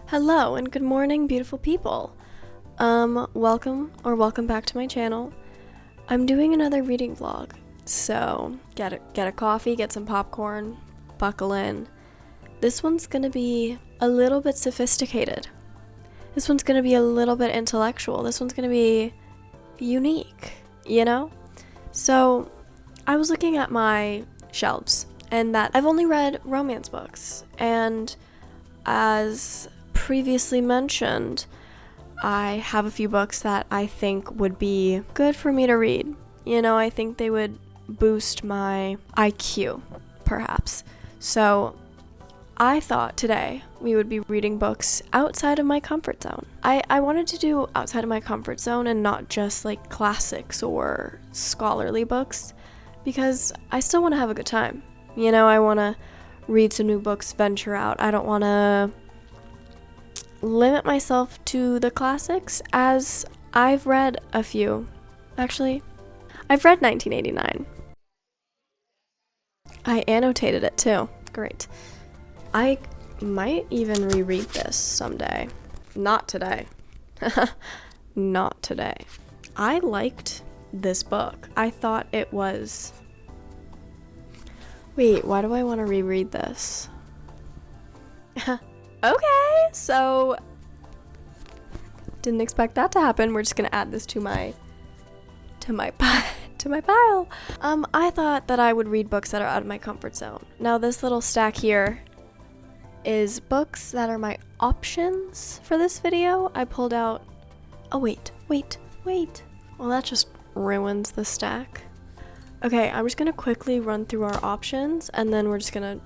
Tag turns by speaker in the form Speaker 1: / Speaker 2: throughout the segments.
Speaker 1: Hello and good morning, beautiful people. Welcome back to my channel. I'm doing another reading vlog, so get a coffee, get some popcorn, buckle in. This one's gonna be a little bit sophisticated. This one's gonna be a little bit intellectual. This one's gonna be unique, you know? So I was looking at my shelves, and that I've only read romance books, and as previously mentioned, I have a few books that I think would be good for me to read. You know, I think they would boost my IQ, perhaps. So I thought today we would be reading books outside of my comfort zone. I wanted to do outside of my comfort zone and not just like classics or scholarly books, because I still want to have a good time. You know, I want to read some new books, venture out. I don't want to limit myself to the classics, as I've read a few. Actually, I've read 1989. I annotated it too. Great. I might even reread this someday. Not today. Not today. I liked this book. I thought it was... Wait, why do I want to reread this? Okay, so didn't expect that to happen. We're just gonna add this to my pile. I thought that I would read books that are out of my comfort zone. Now this little stack here is books that are my options for this video. I pulled out. Oh wait. Well, that just ruins the stack. Okay, I'm just gonna quickly run through our options, and then we're just gonna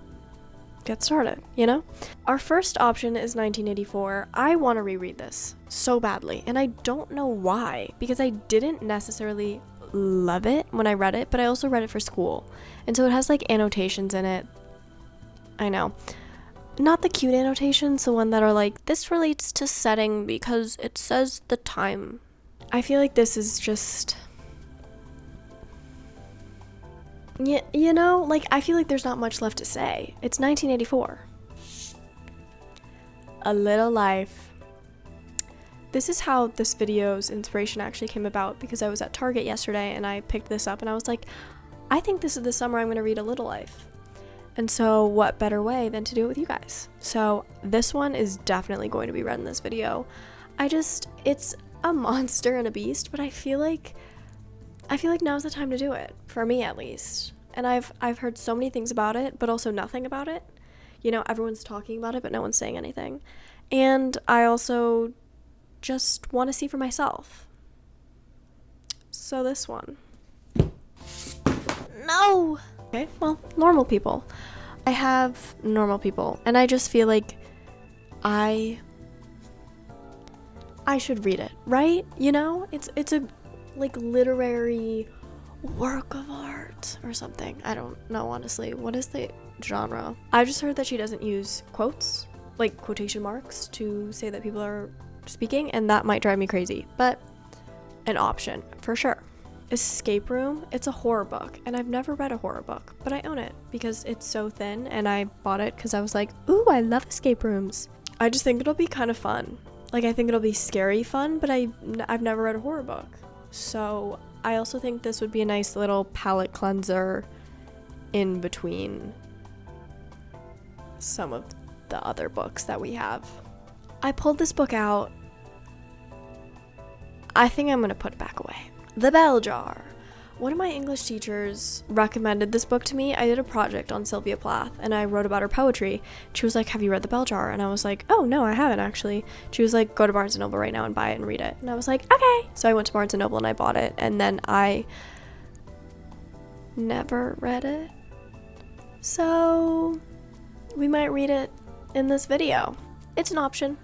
Speaker 1: get started, you know? Our first option is 1984. I want to reread this so badly, and I don't know why, because I didn't necessarily love it when I read it, but I also read it for school, and so it has like annotations in it. I know. Not the cute annotations, the one that are like, this relates to setting because it says the time. I feel like this is just... You know, like, I feel like there's not much left to say. It's 1984. A Little Life. This is how this video's inspiration actually came about, because I was at Target yesterday and I picked this up and I was like, I think this is the summer I'm going to read A Little Life. And so what better way than to do it with you guys? So this one is definitely going to be read in this video. It's a monster and a beast, but I feel like now's the time to do it, for me at least. And I've heard so many things about it, but also nothing about it. You know, everyone's talking about it, but no one's saying anything. And I also just want to see for myself. So this one. No! Okay, well, normal people. I have normal people, and I just feel like I should read it, right? You know? It's a like literary work of art or something. I don't know, honestly. What is the genre? I just heard that she doesn't use quotes, like quotation marks, to say that people are speaking, and that might drive me crazy, but an option for sure. Escape Room. It's a horror book, and I've never read a horror book, but I own it because it's so thin, and I bought it because I was like, ooh, I love escape rooms. I just think it'll be kind of fun. Like, I think it'll be scary fun, but I've never read a horror book. So I also think this would be a nice little palate cleanser in between some of the other books that we have. I pulled this book out. I think I'm gonna put it back away. The Bell Jar. One of my English teachers recommended this book to me. I did a project on Sylvia Plath, and I wrote about her poetry. She was like, have you read The Bell Jar? And I was like, oh, no, I haven't, actually. She was like, go to Barnes & Noble right now and buy it and read it. And I was like, okay. So I went to Barnes & Noble and I bought it, and then I never read it. So we might read it in this video. It's an option.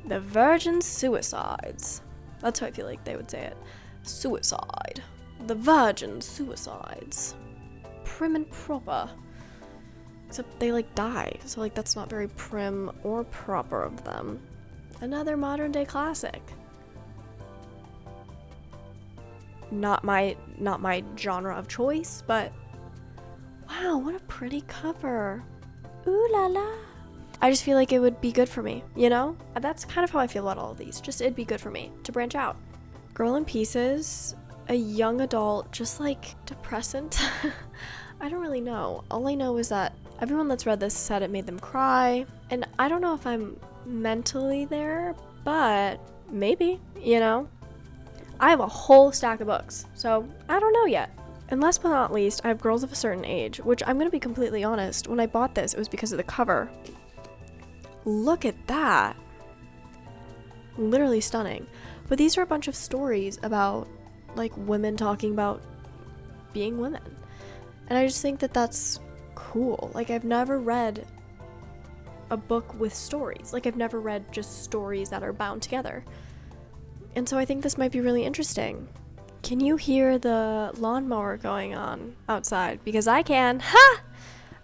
Speaker 1: The Virgin Suicides. That's how I feel like they would say it. Suicide. The Virgin Suicides. Prim and proper. Except they like die, so like that's not very prim or proper of them. Another modern day classic. Not my genre of choice, but wow, what a pretty cover. Ooh la la. I just feel like it would be good for me, you know? And that's kind of how I feel about all of these. Just it'd be good for me to branch out. Girl in Pieces, a young adult, just like depressant. I don't really know. All I know is that everyone that's read this said it made them cry. And I don't know if I'm mentally there, but maybe, you know? I have a whole stack of books, so I don't know yet. And last but not least, I have Girls of a Certain Age, which I'm going to be completely honest, when I bought this, it was because of the cover. Look at that. Literally stunning. But these are a bunch of stories about, like, women talking about being women. And I just think that that's cool. Like, I've never read a book with stories. Like, I've never read just stories that are bound together. And so I think this might be really interesting. Can you hear the lawnmower going on outside? Because I can. Ha!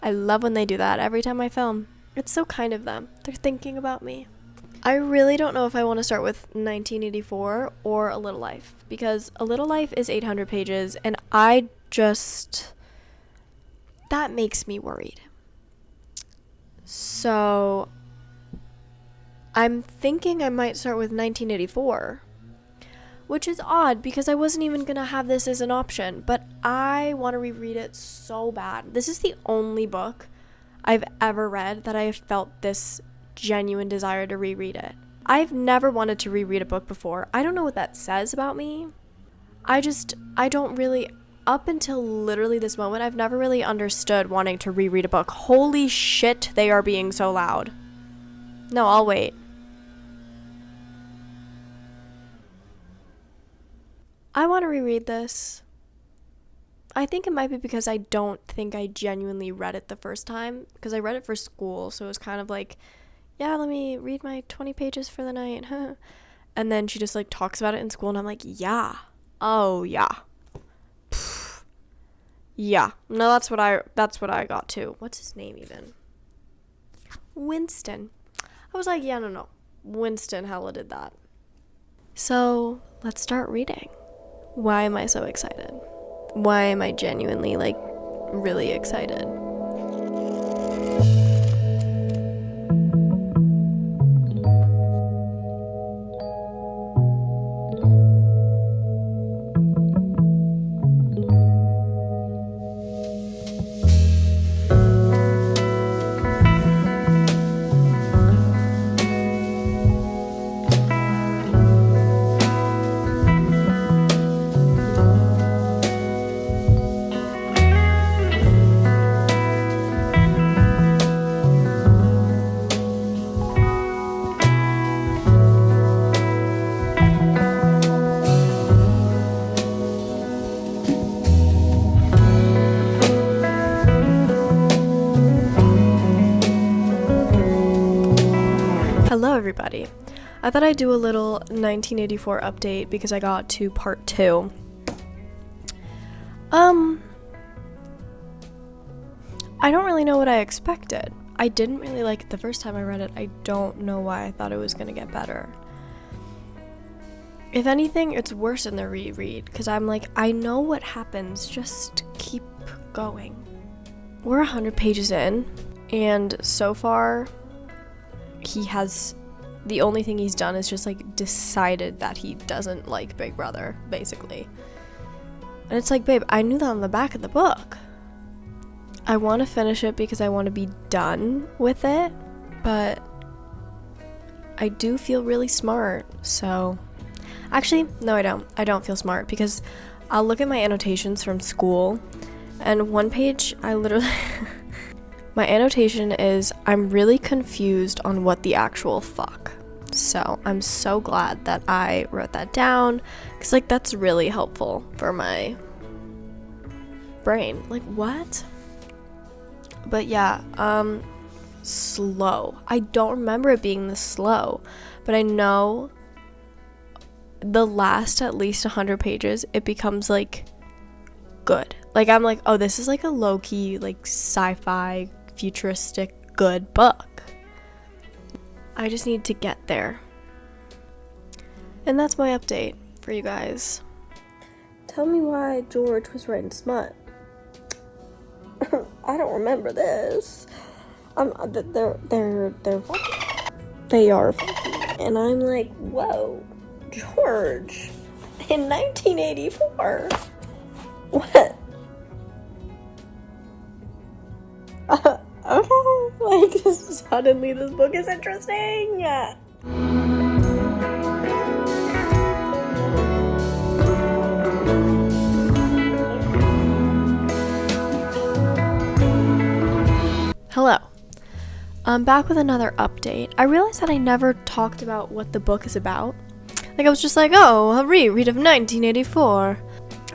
Speaker 1: I love when they do that every time I film. It's so kind of them. They're thinking about me. I really don't know if I want to start with 1984 or A Little Life, because A Little Life is 800 pages, and that makes me worried. So I'm thinking I might start with 1984, which is odd because I wasn't even going to have this as an option, but I want to reread it so bad. This is the only book I've ever read that I have felt this genuine desire to reread it. I've never wanted to reread a book before. I don't know what that says about me. I don't really, up until literally this moment, I've never really understood wanting to reread a book. Holy shit, they are being so loud. No, I'll wait. I want to reread this. I think it might be because I don't think I genuinely read it the first time, because I read it for school, so it was kind of like, yeah, let me read my 20 pages for the night. And then she just like talks about it in school, and I'm like, yeah. Oh, yeah. Pfft. Yeah. No, that's what I got too. What's his name even? Winston. I was like, yeah, no. Winston hella did that. So, let's start reading. Why am I so excited? Why am I genuinely, like, really excited? Hello everybody. I thought I'd do a little 1984 update because I got to part 2. I don't really know what I expected. I didn't really like it the first time I read it. I don't know why I thought it was going to get better. If anything, it's worse in the reread because I'm like, I know what happens, just keep going. We're 100 pages in, and so far the only thing he's done is just like decided that he doesn't like Big Brother, basically. And it's like, babe, I knew that on the back of the book. I want to finish it because I want to be done with it, but I do feel really smart. So actually, no, I don't feel smart because I'll look at my annotations from school, and one page I literally my annotation is, I'm really confused on what the actual fuck. So I'm so glad that I wrote that down, because like that's really helpful for my brain. Like, what? But yeah, slow. I don't remember it being this slow, but I know the last at least 100 pages, it becomes like good. Like, I'm like, oh, this is like a low-key, like sci-fi futuristic good book. I just need to get there. And that's my update for you guys. Tell me why George was writing smut. I don't remember this. They're funky. They are funky. And I'm like, whoa, George, in 1984. What? Okay, like, suddenly this book is interesting. Yeah. Hello. I'm back with another update. I realized that I never talked about what the book is about. Like, I was just like, oh, a reread of 1984.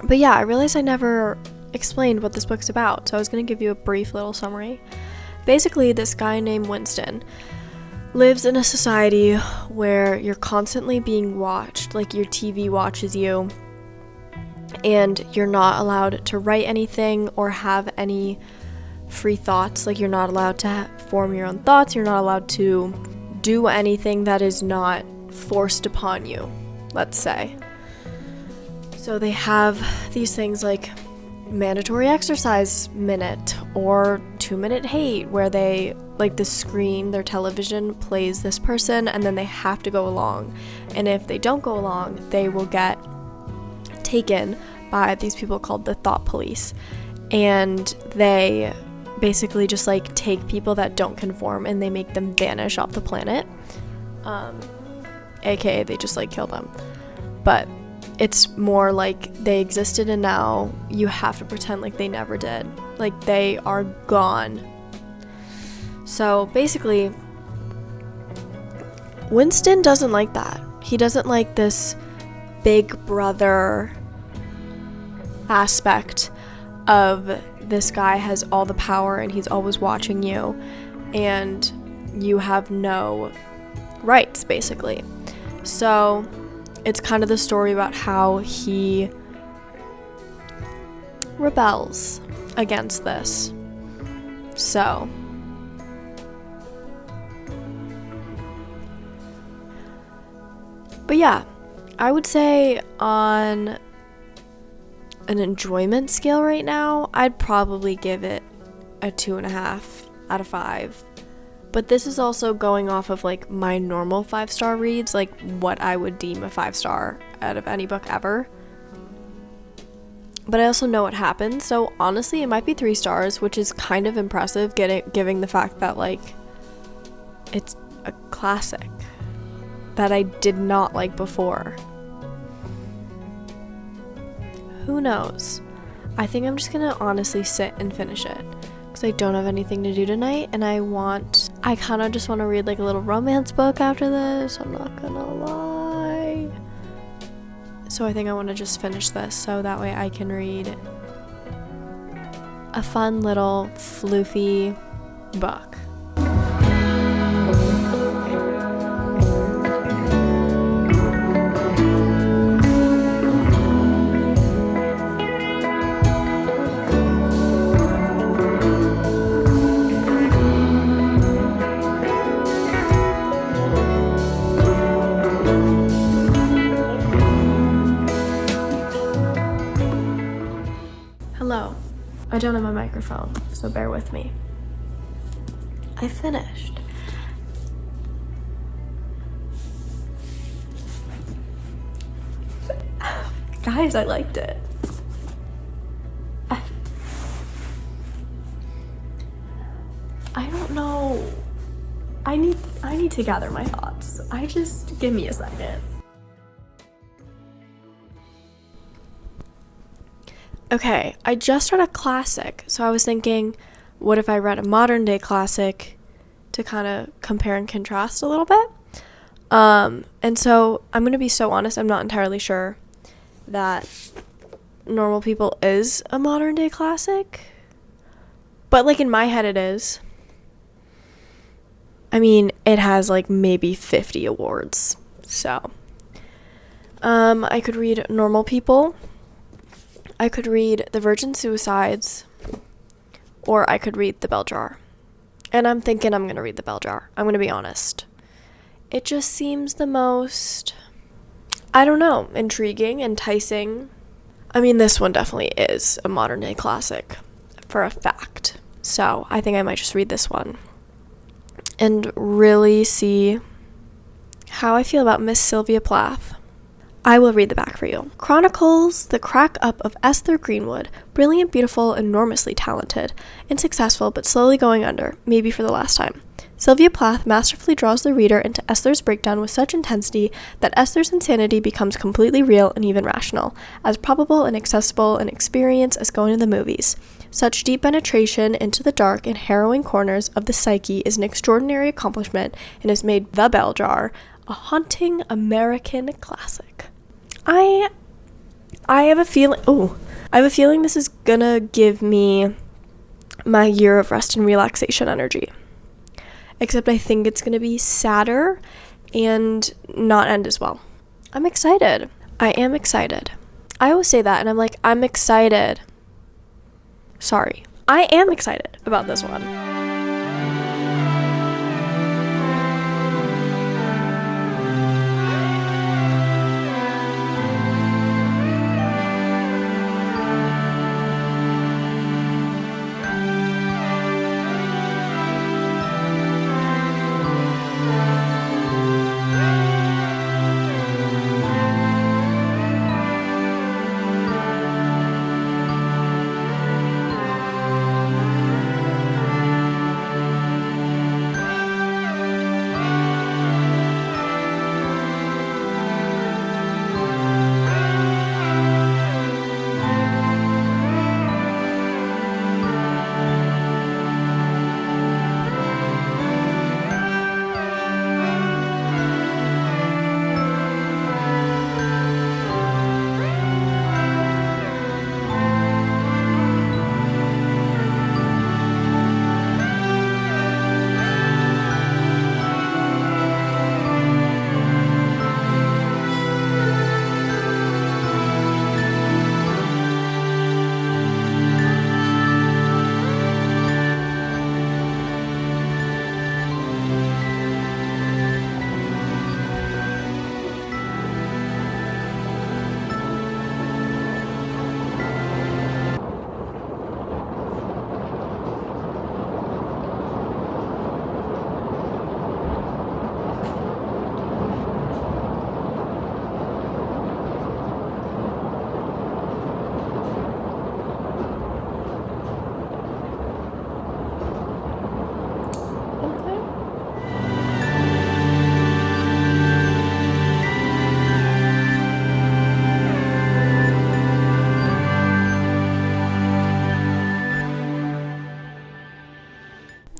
Speaker 1: But yeah, I realized I never explained what this book's about, so I was going to give you a brief little summary. Basically, this guy named Winston lives in a society where you're constantly being watched, like your TV watches you, and you're not allowed to write anything or have any free thoughts. Like, you're not allowed to form your own thoughts, you're not allowed to do anything that is not forced upon you, let's say. So they have these things like mandatory exercise minute or 2-minute hate, where they, like, the screen, their television plays this person and then they have to go along, and if they don't go along, they will get taken by these people called the thought police, and they basically just like take people that don't conform and they make them vanish off the planet, aka they just like kill them. But it's more like they existed and now you have to pretend like they never did, like they are gone. So basically Winston doesn't like that. He doesn't like this big brother aspect of this guy has all the power and he's always watching you and you have no rights, basically. So it's kind of the story about how he rebels against this. So but yeah, I would say on an enjoyment scale right now, I'd probably give it a 2.5 out of 5. But this is also going off of like my normal 5-star reads, like what I would deem a 5-star out of any book ever. But I also know what happens, so honestly it might be 3 stars, which is kind of impressive giving the fact that like it's a classic that I did not like before. Who knows? I think I'm just gonna honestly sit and finish it because I don't have anything to do tonight, and I kind of just want to read like a little romance book after this, I'm not gonna lie. So I think I want to just finish this so that way I can read a fun little floofy book. Hello. I don't have a microphone, so bear with me. I finished. Guys, I liked it. I don't know. I need to gather my thoughts. Just give me a second. Okay, I just read a classic, so I was thinking, what if I read a modern day classic to kind of compare and contrast a little bit? And so I'm going to be so honest, I'm not entirely sure that Normal People is a modern day classic, but like in my head it is. I mean, it has like maybe 50 awards, so I could read Normal People, I could read The Virgin Suicides, or I could read The Bell Jar. And I'm thinking I'm going to read The Bell Jar. I'm going to be honest. It just seems the most, I don't know, intriguing, enticing. I mean, this one definitely is a modern day classic for a fact. So I think I might just read this one. and really see how I feel about Miss Sylvia Plath. I will read the back for you. Chronicles the crack up of Esther Greenwood, brilliant, beautiful, enormously talented, and successful, but slowly going under, maybe for the last time. Sylvia Plath masterfully draws the reader into Esther's breakdown with such intensity that Esther's insanity becomes completely real and even rational, as probable and accessible an experience as going to the movies. Such deep penetration into the dark and harrowing corners of the psyche is an extraordinary accomplishment and has made The Bell Jar a haunting American classic. I have a feeling this is gonna give me my year of rest and relaxation energy. Except I think it's gonna be sadder and not end as well. I'm excited. I am excited. I always say that and I'm like, I'm excited. Sorry. I am excited about this one.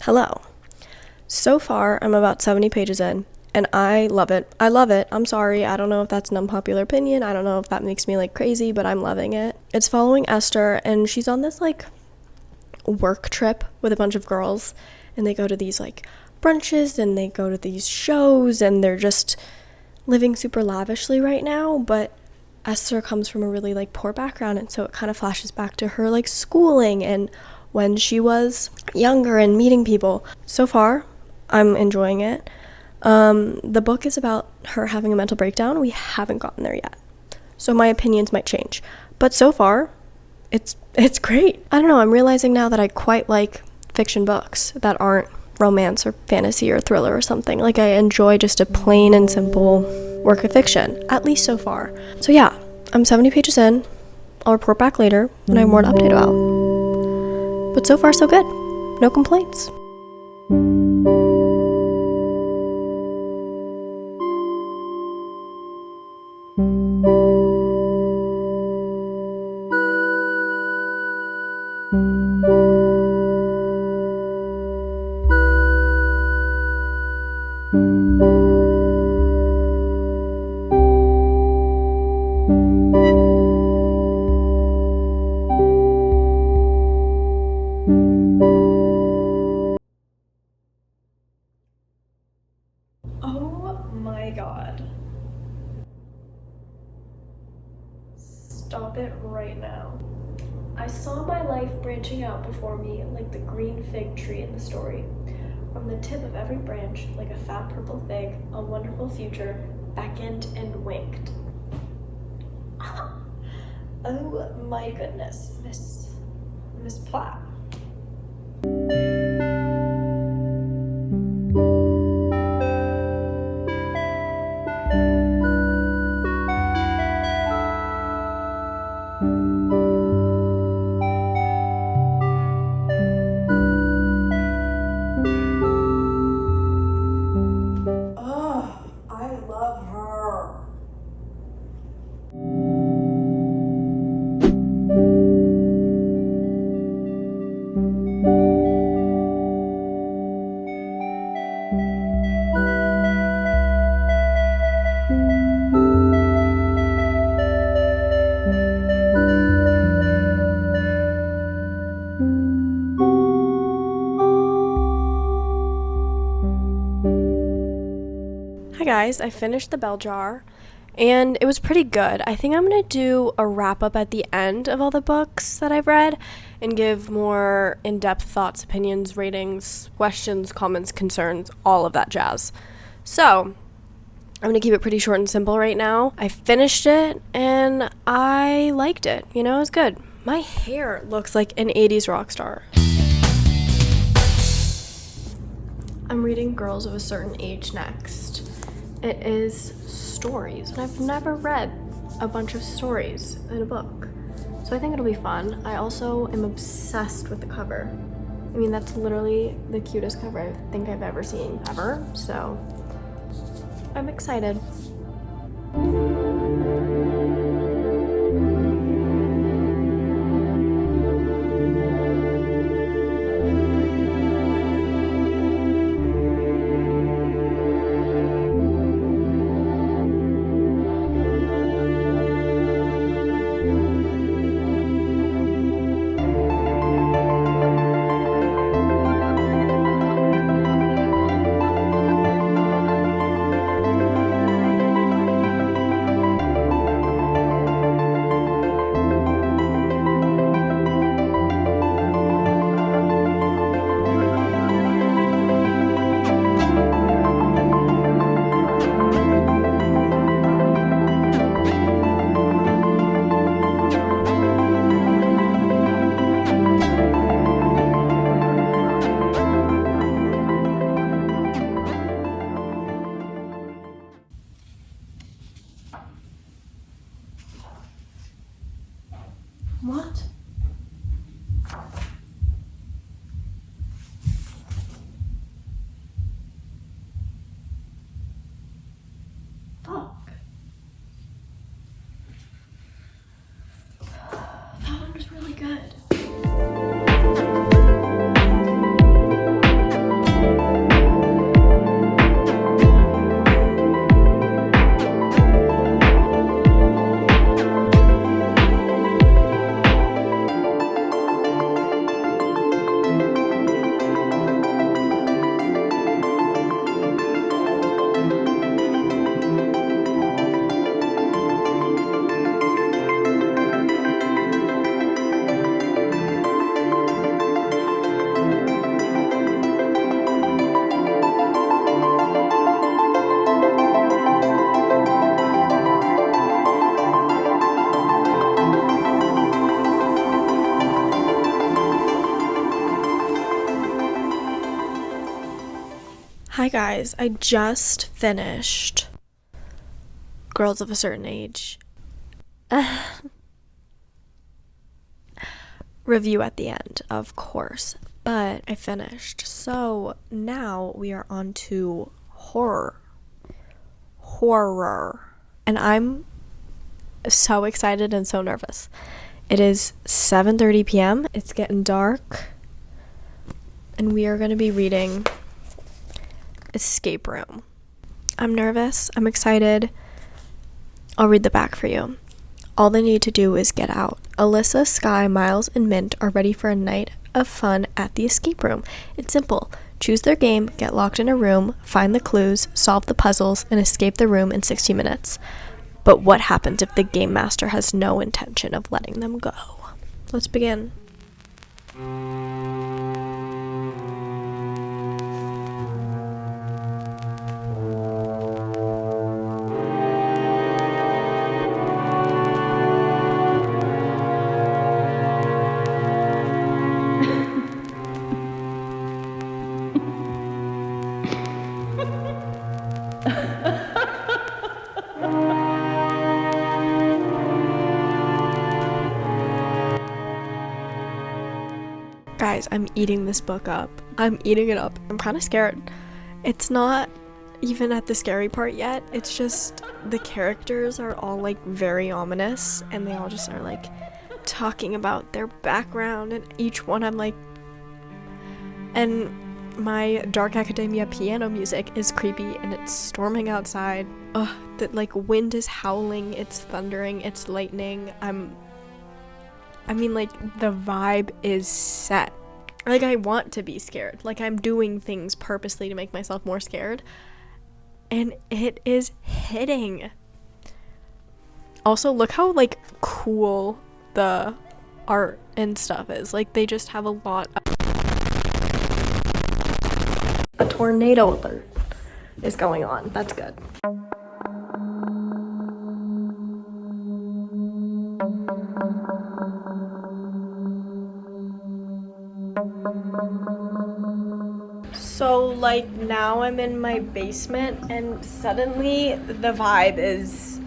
Speaker 1: Hello. So far, I'm about 70 pages in, and I love it. I love it. I'm sorry. I don't know if that's an unpopular opinion. I don't know if that makes me like crazy, but I'm loving it. It's following Esther, and she's on this like work trip with a bunch of girls, and they go to these like brunches, and they go to these shows, and they're just living super lavishly right now, but Esther comes from a really like poor background, and so it kind of flashes back to her like schooling and when she was younger and meeting people. So far, I'm enjoying it. The book is about her having a mental breakdown. We haven't gotten there yet, so my opinions might change. But so far, it's great. I don't know, I'm realizing now that I quite like fiction books that aren't romance or fantasy or thriller or something. Like, I enjoy just a plain and simple work of fiction, at least so far. So yeah, I'm 70 pages in. I'll report back later when I have more to update about. But so far, so good. No complaints. Oh my god. Stop it right now. I saw my life branching out before me like the green fig tree in the story. From the tip of every branch, like a fat purple fig, a wonderful future beckoned and winked. Oh my goodness, Miss Platt. guys, I finished The Bell Jar, and it was pretty good. I think I'm going to do a wrap-up at the end of all the books that I've read and give more in-depth thoughts, opinions, ratings, questions, comments, concerns, all of that jazz. So, I'm going to keep it pretty short and simple right now. I finished it, and I liked it. You know, it was good. My hair looks like an 80s rock star. I'm reading Girls of a Certain Age next. It is stories, and I've never read a bunch of stories in a book, so I think it'll be fun. I also am obsessed with the cover. I mean, that's literally the cutest cover I think I've ever seen, ever, so I'm excited. What? Fuck. That one was really good. Hi guys, I just finished Girls of a Certain Age. Review at the end, of course, but I finished. So now we are on to horror. And I'm so excited and so nervous. It is 7:30 p.m. It's getting dark, and we are going to be reading Escape Room. I'm nervous. I'm excited. I'll read the back for you. All they need to do is get out. Alyssa, Sky, Miles, and Mint are ready for a night of fun at the escape room. It's simple. Choose their game, get locked in a room, find the clues, solve the puzzles, and escape the room in 60 minutes. But what happens if the game master has no intention of letting them go? Let's begin. Guys, I'm eating this book up. I'm eating it up. I'm kind of scared. It's not even at the scary part yet. It's just the characters are all like very ominous, and they all just are like talking about their background, and each one I'm like, and my Dark Academia piano music is creepy, and it's storming outside. Ugh, the like wind is howling, it's thundering, it's lightning. I mean, like, the vibe is set. Like, I want to be scared. Like, I'm doing things purposely to make myself more scared. and it is hitting. Also, look how like cool the art and stuff is. Like, they just have a lot of... A tornado alert is going on. That's good. So like now I'm in my basement and suddenly the vibe is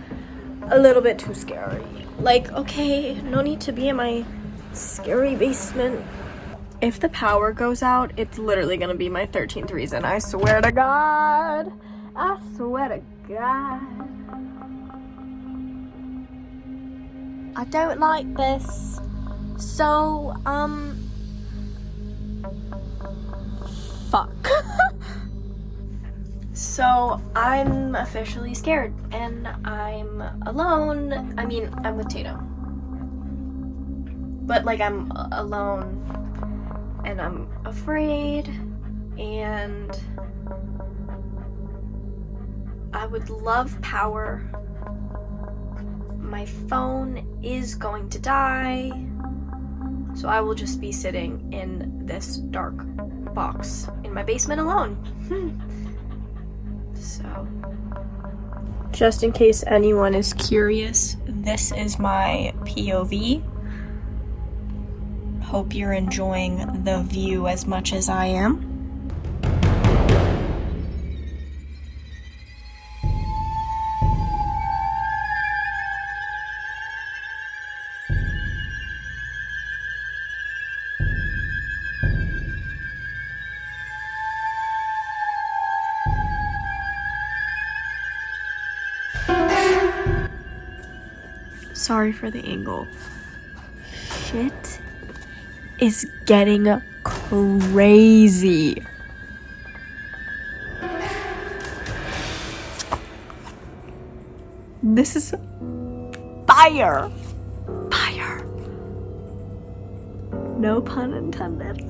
Speaker 1: a little bit too scary. Like, okay, no need to be in my scary basement. If the power goes out, it's literally gonna be my 13th reason. I swear to God. I swear to God. I don't like this. So, fuck. So, I'm officially scared, and I'm alone. I mean, I'm with Tatum. But, like, I'm alone, and I'm afraid, and I would love power. My phone is going to die, so I will just be sitting in this dark box in my basement alone. So, just in case anyone is curious, this is my POV. Hope you're enjoying the view as much as I am. Sorry for the angle. Shit is getting crazy. This is fire. Fire. No pun intended.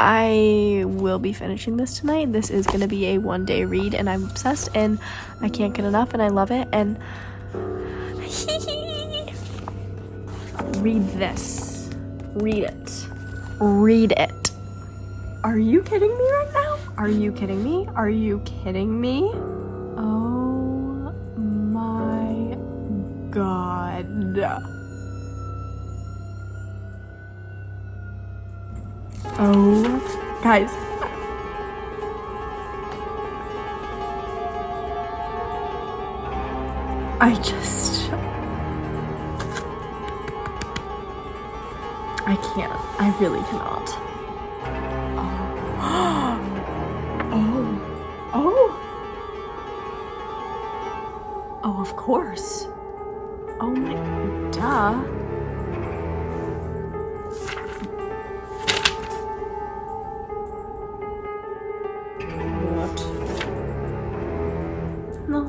Speaker 1: I will be finishing this tonight. This is gonna be a one-day read, and I'm obsessed, and I can't get enough, and I love it, and read this. Read it. Read it. Are you kidding me right now? Are you kidding me? Are you kidding me? Oh my God. Oh, guys. I can't. I really cannot. Oh, of course. Oh my, duh. What? No.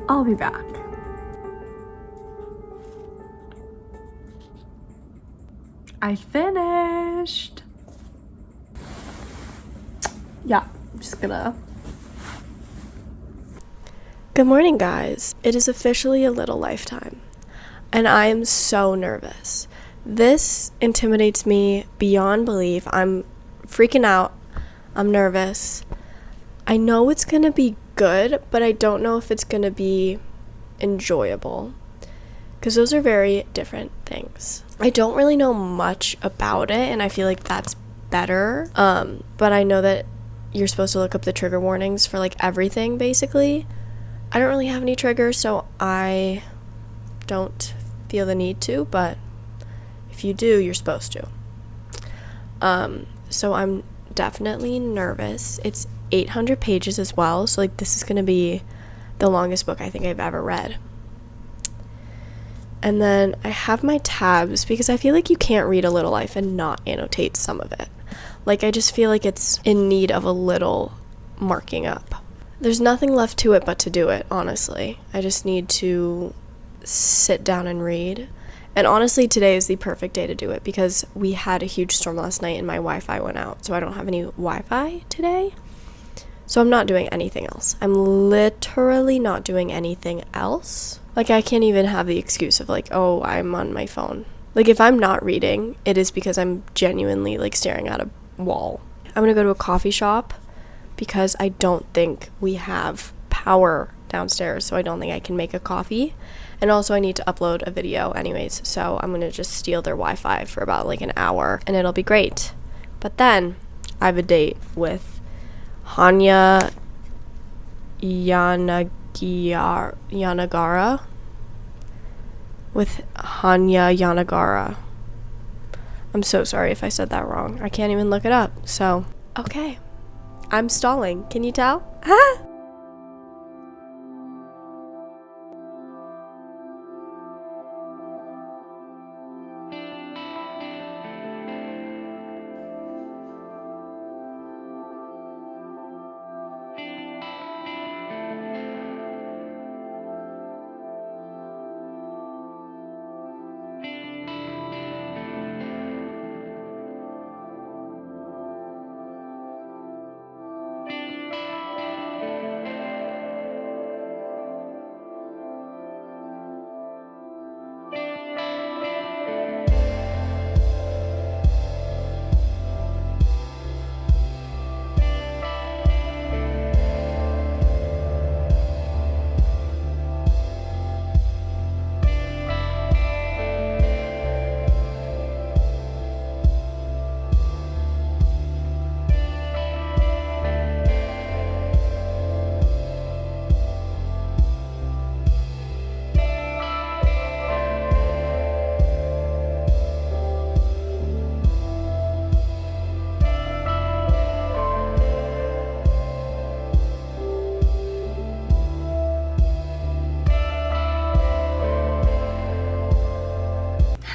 Speaker 1: I'll be back. I finished. Yeah, I'm just gonna... Good morning, guys. It is officially a little lifetime, and I am so nervous. This intimidates me beyond belief. I'm freaking out. I'm nervous. I know it's gonna be good, but I don't know if it's gonna be enjoyable, because those are very different things. I don't really know much about it, and I feel like that's better. But I know that you're supposed to look up the trigger warnings for like everything, basically. I don't really have any triggers, so I don't feel the need to, but if you do, you're supposed to. So I'm definitely nervous. It's 800 pages as well, so like this is gonna be the longest book I think I've ever read. And then I have my tabs because I feel like you can't read A Little Life and not annotate some of it. Like, I just feel like it's in need of a little marking up. There's nothing left to it but to do it, honestly. I just need to sit down and read. And honestly, today is the perfect day to do it because we had a huge storm last night and my Wi-Fi went out, so I don't have any Wi-Fi today. So I'm not doing anything else. I'm literally not doing anything else. Like, I can't even have the excuse of like, oh, I'm on my phone. Like, if I'm not reading, it is because I'm genuinely like staring at a wall. I'm gonna go to a coffee shop because I don't think we have power downstairs, so I don't think I can make a coffee. And also I need to upload a video anyways, so I'm gonna just steal their Wi-Fi for about like an hour and it'll be great. But then I have a date with Yanagara with Hanya Yanagara. I'm so sorry if I said that wrong. I can't even look it up. So, okay. I'm stalling. Can you tell?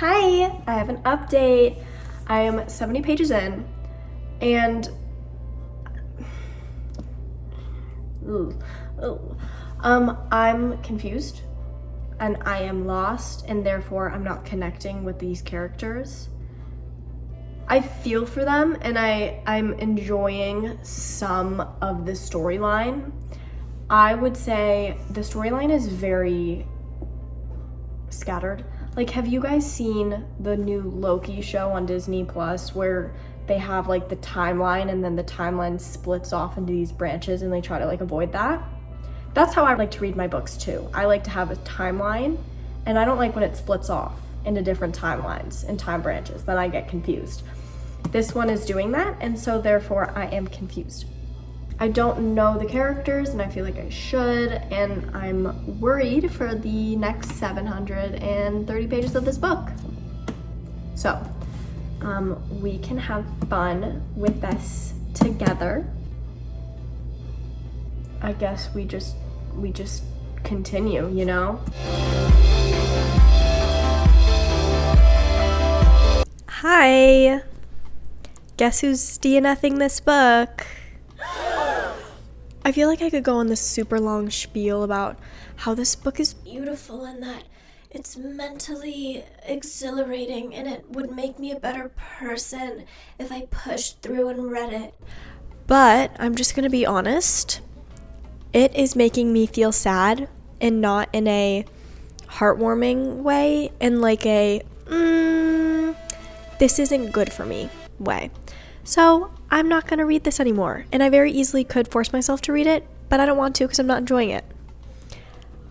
Speaker 1: Hi, I have an update. I am 70 pages in and I'm confused and I am lost and therefore I'm not connecting with these characters. I feel for them and I'm enjoying some of the storyline. I would say the storyline is very scattered. Like, have you guys seen the new Loki show on Disney Plus where they have like the timeline and then the timeline splits off into these branches and they try to like avoid that? That's how I like to read my books too. I like to have a timeline and I don't like when it splits off into different timelines and time branches, then I get confused. This one is doing that and so therefore I am confused. I don't know the characters and I feel like I should, and I'm worried for the next 730 pages of this book. So, we can have fun with this together. I guess we just continue, you know? Hi! Guess who's DNFing this book? I feel like I could go on this super long spiel about how this book is beautiful and that it's mentally exhilarating and it would make me a better person if I pushed through and read it. But I'm just gonna be honest. It is making me feel sad and not in a heartwarming way, in like a this isn't good for me way. So I'm not going to read this anymore, and I very easily could force myself to read it, but I don't want to because I'm not enjoying it.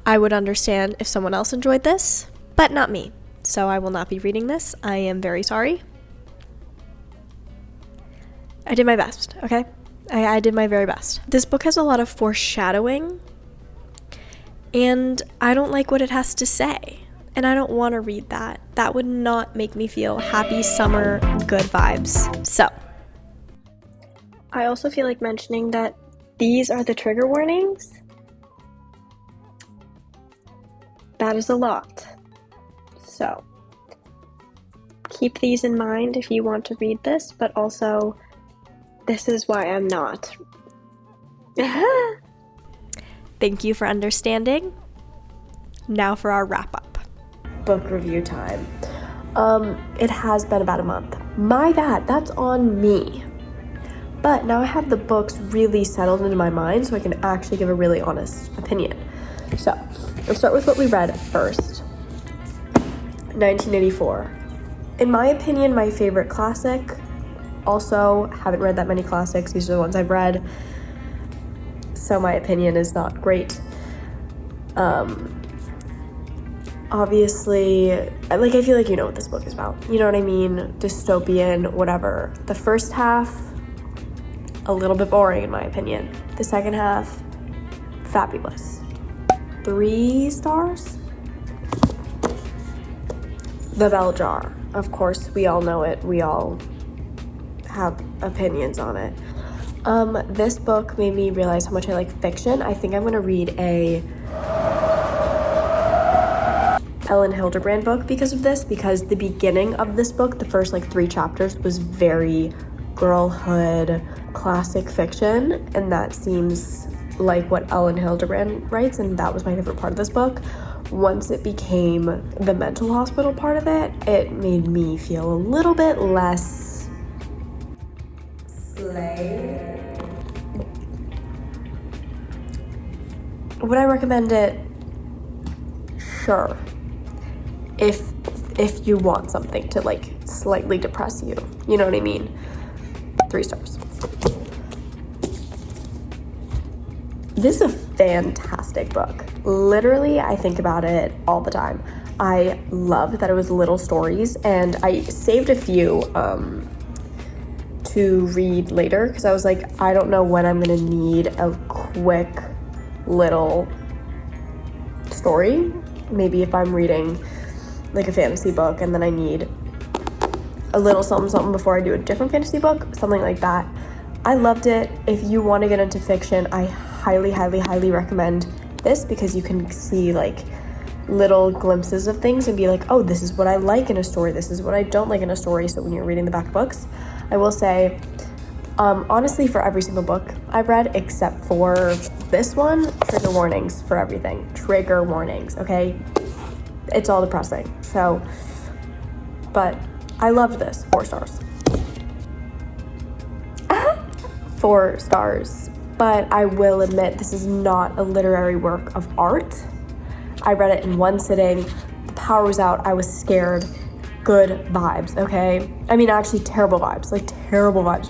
Speaker 1: I would understand if someone else enjoyed this, but not me. So I will not be reading this. I am very sorry. I did my best, okay? I did my very best. This book has a lot of foreshadowing, and I don't like what it has to say, and I don't want to read that. That would not make me feel happy summer good vibes. So I also feel like mentioning that these are the trigger warnings. That is a lot. So keep these in mind if you want to read this, but also this is why I'm not. Thank you for understanding. Now for our wrap up. book review time. It has been about a month. My bad, that's on me. But now I have the books really settled into my mind so I can actually give a really honest opinion. So, let's start with what we read first. 1984. In my opinion, my favorite classic. Also, haven't read that many classics. These are the ones I've read. So my opinion is not great. Obviously, like, I feel like you know what this book is about. You know what I mean? Dystopian, whatever. The first half, a little bit boring in my opinion. The second half, fabulous. 3 stars? The Bell Jar. Of course, we all know it. We all have opinions on it. This book made me realize how much I like fiction. I think I'm gonna read a Ellen Hildebrand book because of this, because the beginning of this book, the first like 3 chapters, was very girlhood, classic fiction, and that seems like what Ellen Hildebrand writes, and that was my favorite part of this book. Once it became the mental hospital part of it, it made me feel a little bit less slay. Would I recommend it? Sure. If you want something to like slightly depress you. You know what I mean? 3 stars. This is a fantastic book. Literally, I think about it all the time. I loved that it was little stories, and I saved a few to read later because I was like, I don't know when I'm gonna need a quick little story. Maybe if I'm reading like a fantasy book and then I need a little something before I do a different fantasy book, something like that. I loved it. If you want to get into fiction, I highly recommend this because you can see like little glimpses of things and be like, oh, this is what I like in a story, this is what I don't like in a story. So when you're reading the back books, I will say, honestly, for every single book I've read except for this one, trigger warnings for everything. Trigger warnings, okay? It's all depressing. So, but I loved this. 4 stars. 4 stars. But I will admit, this is not a literary work of art. I read it in one sitting. The power was out. I was scared. Good vibes, okay? I mean, actually terrible vibes,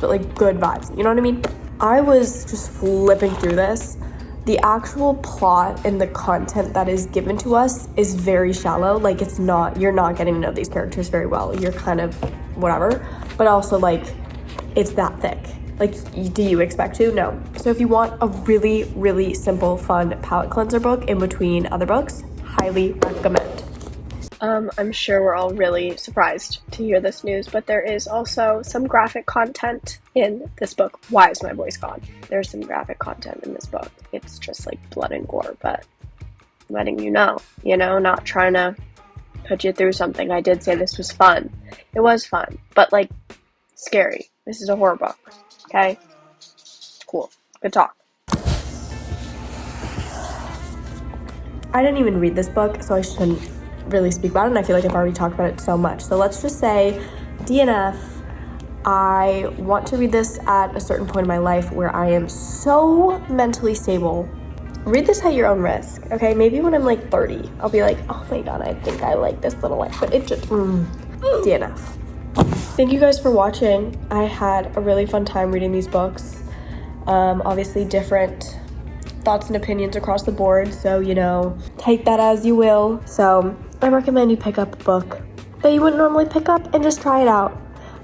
Speaker 1: but like good vibes. You know what I mean? I was just flipping through this. The actual plot and the content that is given to us is very shallow. Like, it's not, you're not getting to know these characters very well. You're kind of whatever, but also like it's that thick. Like, do you expect to? No. So if you want a really simple, fun palate cleanser book in between other books, highly recommend. I'm sure we're all really surprised to hear this news, but there is also some graphic content in this book. Why is my voice gone? There's some graphic content in this book. It's just like blood and gore, but letting you know, not trying to put you through something. I did say this was fun. It was fun, but like scary. This is a horror book, okay? Cool. Good talk. I didn't even read this book, so I shouldn't really speak about it, and I feel like I've already talked about it so much. So let's just say DNF. I want to read this at a certain point in my life where I am so mentally stable. Read this at your own risk, okay? Maybe when I'm like 30, I'll be like, oh my god, I think I like this little life, but it just, DNF. Thank you guys for watching. I had a really fun time reading these books. Obviously different thoughts and opinions across the board, so take that as you will. So I recommend you pick up a book that you wouldn't normally pick up and just try it out.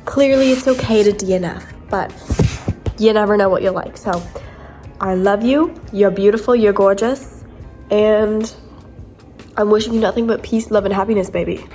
Speaker 1: Clearly it's okay to DNF, but you never know what you like. So I love you, you're beautiful, you're gorgeous, and I'm wishing you nothing but peace, love, and happiness, baby.